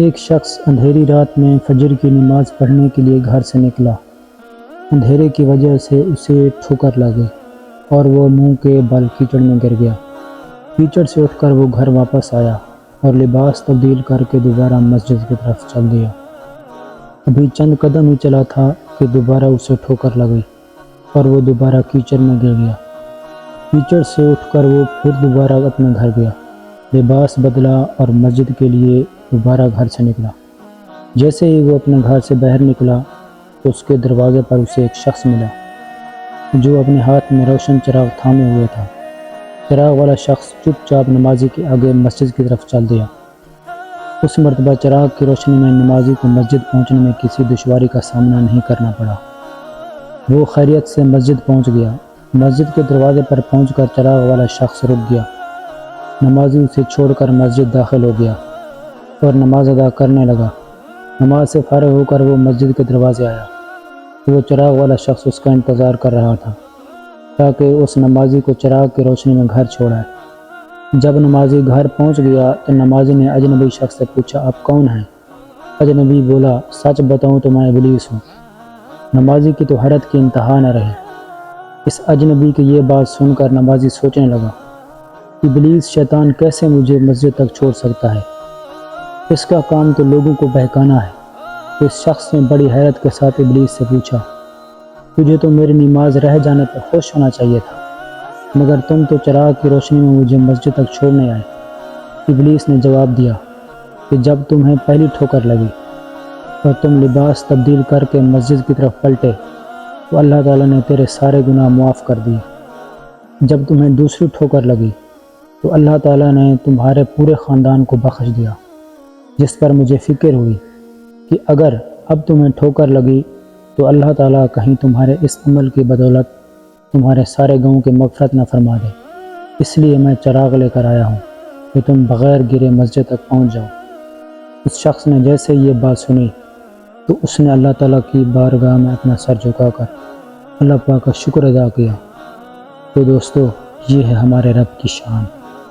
ایک شخص اندھیری رات میں فجر کی نماز پڑھنے کے لیے گھر سے نکلا۔ اندھیرے کی وجہ سے اسے ٹھوکر لگ گئی اور وہ منہ کے بل کیچڑ میں گر گیا۔ کیچڑ سے اٹھ کر وہ گھر واپس آیا اور لباس تبدیل کر کے دوبارہ مسجد کی طرف چل دیا۔ ابھی چند قدم ہی چلا تھا کہ دوبارہ اسے ٹھوکر لگ گئی اور وہ دوبارہ کیچڑ میں گر گیا۔ کیچڑ سے اٹھ کر وہ پھر دوبارہ اپنے گھر گیا، لباس بدلا اور مسجد کے لیے دوبارہ گھر سے نکلا۔ جیسے ہی وہ اپنے گھر سے باہر نکلا تو اس کے دروازے پر اسے ایک شخص ملا جو اپنے ہاتھ میں روشن چراغ تھامے ہوئے تھا۔ چراغ والا شخص چپ چاپ نمازی کے آگے مسجد کی طرف چل دیا۔ اس مرتبہ چراغ کی روشنی میں نمازی کو مسجد پہنچنے میں کسی دشواری کا سامنا نہیں کرنا پڑا۔ وہ خیریت سے مسجد پہنچ گیا۔ مسجد کے دروازے پر پہنچ کر چراغ والا شخص رک گیا۔ نمازی اسے چھوڑ کر مسجد داخل ہو گیا اور نماز ادا کرنے لگا۔ نماز سے فارغ ہو کر وہ مسجد کے دروازے آیا تو وہ چراغ والا شخص اس کا انتظار کر رہا تھا تاکہ اس نمازی کو چراغ کی روشنی میں گھر چھوڑائے۔ جب نمازی گھر پہنچ گیا تو نمازی نے اجنبی شخص سے پوچھا، آپ کون ہیں؟ اجنبی بولا، سچ بتاؤں تو میں ابلیس ہوں۔ نمازی کی تو حیرت کی انتہا نہ رہی۔ اس اجنبی کی یہ بات سن کر نمازی سوچنے لگا، ابلیس شیطان کیسے مجھے مسجد تک چھوڑ سکتا ہے؟ اس کا کام تو لوگوں کو بہکانا ہے۔ تو اس شخص نے بڑی حیرت کے ساتھ ابلیس سے پوچھا، تجھے تو میری نماز رہ جانے پر خوش ہونا چاہیے تھا، مگر تم تو چراغ کی روشنی میں مجھے مسجد تک چھوڑنے آئے۔ ابلیس نے جواب دیا کہ جب تمہیں پہلی ٹھوکر لگی اور تم لباس تبدیل کر کے مسجد کی طرف پلٹے تو اللہ تعالیٰ نے تیرے سارے گناہ معاف کر دیے۔ جب تمہیں دوسری ٹھوکر لگی تو اللہ تعالیٰ نے تمہارے پورے خاندان کو بخش دیا، جس پر مجھے فکر ہوئی کہ اگر اب تمہیں ٹھوکر لگی تو اللہ تعالیٰ کہیں تمہارے اس عمل کی بدولت تمہارے سارے گناہوں کی مغفرت نہ فرما دے، اس لیے میں چراغ لے کر آیا ہوں کہ تم بغیر گرے مسجد تک پہنچ جاؤ۔ اس شخص نے جیسے یہ بات سنی تو اس نے اللہ تعالیٰ کی بارگاہ میں اپنا سر جھکا کر اللہ پاک کا شکر ادا کیا۔ تو دوستو، یہ ہے ہمارے رب کی شان۔